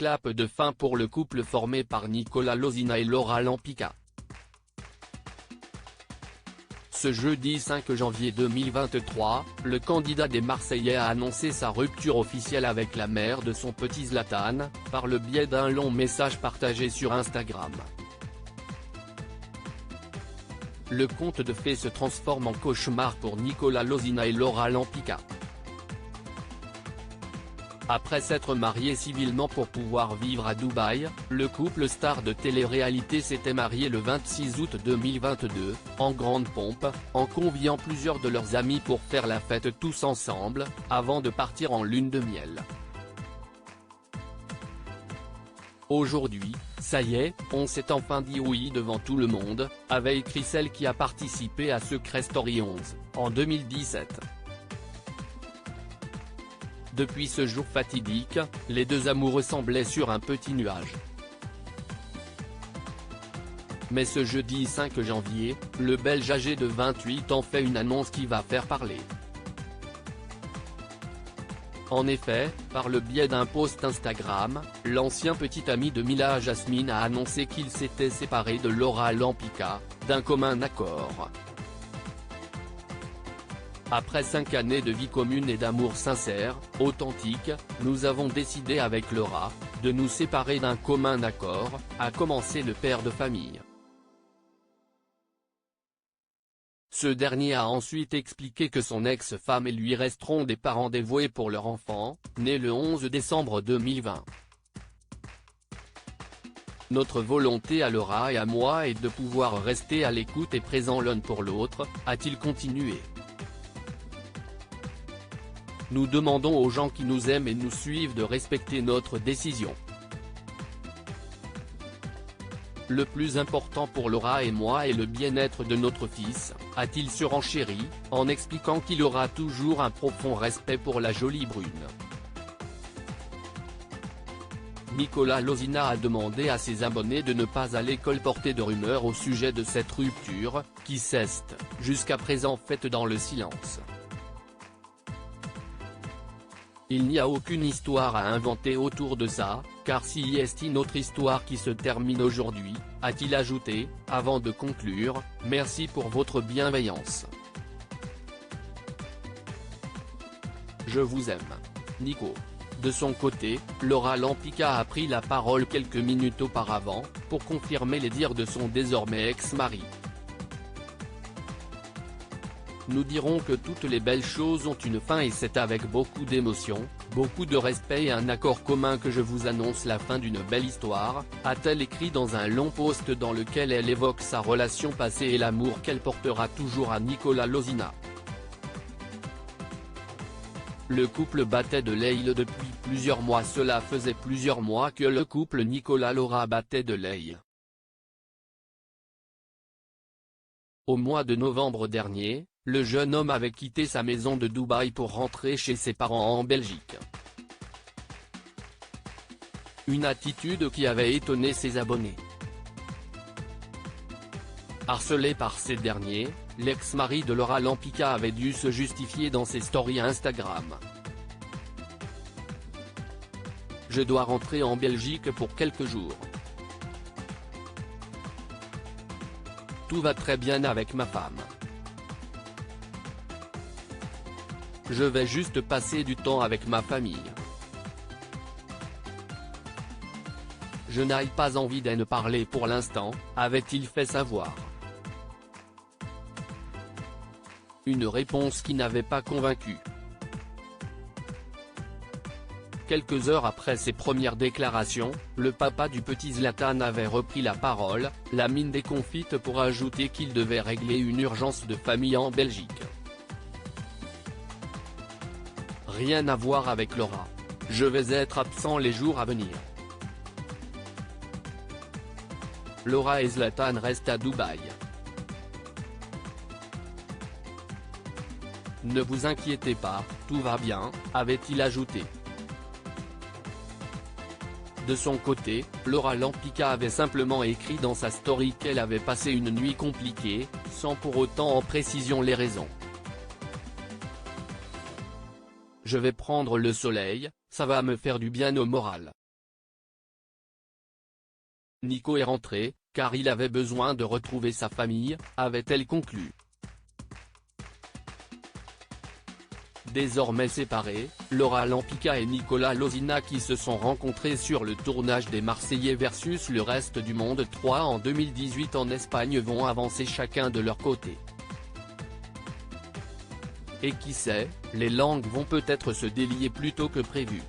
clap de fin pour le couple formé par Nicolas Lozina et Laura Lampica. Ce jeudi 5 janvier 2023, le candidat des Marseillais a annoncé sa rupture officielle avec la mère de son petit Zlatan, par le biais d'un long message partagé sur Instagram. Le conte de fées se transforme en cauchemar pour Nicolas Lozina et Laura Lampica. Après s'être marié civilement pour pouvoir vivre à Dubaï, le couple star de télé-réalité s'était marié le 26 août 2022, en grande pompe, en conviant plusieurs de leurs amis pour faire la fête tous ensemble, avant de partir en lune de miel. Aujourd'hui, ça y est, on s'est enfin dit oui devant tout le monde, avait écrit celle qui a participé à Secret Story 11, en 2017. Depuis ce jour fatidique, les deux amoureux semblaient sur un petit nuage. Mais ce jeudi 5 janvier, le Belge âgé de 28 ans fait une annonce qui va faire parler. En effet, par le biais d'un post Instagram, l'ancien petit ami de Mila Jasmine a annoncé qu'il s'était séparé de Laura Lampica, d'un commun accord. Après 5 années de vie commune et d'amour sincère, authentique, nous avons décidé avec Laura, de nous séparer d'un commun accord, a commencé le père de famille. Ce dernier a ensuite expliqué que son ex-femme et lui resteront des parents dévoués pour leur enfant, né le 11 décembre 2020. Notre volonté à Laura et à moi est de pouvoir rester à l'écoute et présent l'un pour l'autre, a-t-il continué. Nous demandons aux gens qui nous aiment et nous suivent de respecter notre décision. Le plus important pour Laura et moi est le bien-être de notre fils, a-t-il surenchéri, en expliquant qu'il aura toujours un profond respect pour la jolie brune. Nicolas Lozina a demandé à ses abonnés de ne pas aller colporter de rumeurs au sujet de cette rupture, qui s'est, jusqu'à présent faite dans le silence. Il n'y a aucune histoire à inventer autour de ça, car si y est une autre histoire qui se termine aujourd'hui, a-t-il ajouté, avant de conclure, merci pour votre bienveillance. Je vous aime. Nico. De son côté, Laura Lampica a pris la parole quelques minutes auparavant, pour confirmer les dires de son désormais ex-mari. Nous dirons que toutes les belles choses ont une fin et c'est avec beaucoup d'émotion, beaucoup de respect et un accord commun que je vous annonce la fin d'une belle histoire, a-t-elle écrit dans un long post dans lequel elle évoque sa relation passée et l'amour qu'elle portera toujours à Nicolas Lozina. Le couple battait de l'aile depuis plusieurs mois. Cela faisait plusieurs mois que le couple Nicolas-Laura battait de l'aile. Au mois de novembre dernier, le jeune homme avait quitté sa maison de Dubaï pour rentrer chez ses parents en Belgique. Une attitude qui avait étonné ses abonnés. Harcelé par ces derniers, l'ex-mari de Laura Lampica avait dû se justifier dans ses stories Instagram. Je dois rentrer en Belgique pour quelques jours. Tout va très bien avec ma femme. Je vais juste passer du temps avec ma famille. Je n'ai pas envie d'en parler pour l'instant, avait-il fait savoir. Une réponse qui n'avait pas convaincu. Quelques heures après ses premières déclarations, le papa du petit Zlatan avait repris la parole, la mine déconfite pour ajouter qu'il devait régler une urgence de famille en Belgique. Rien à voir avec Laura. Je vais être absent les jours à venir. Laura et Zlatan restent à Dubaï. Ne vous inquiétez pas, tout va bien, avait-il ajouté. De son côté, Laura Lampica avait simplement écrit dans sa story qu'elle avait passé une nuit compliquée, sans pour autant en précision les raisons. Je vais prendre le soleil, ça va me faire du bien au moral. Nico est rentré, car il avait besoin de retrouver sa famille, avait-elle conclu. Désormais séparés, Laura Lampica et Nicolas Lozina qui se sont rencontrés sur le tournage des Marseillais versus le reste du monde 3 en 2018 en Espagne vont avancer chacun de leur côté. Et qui sait, les langues vont peut-être se délier plus tôt que prévu.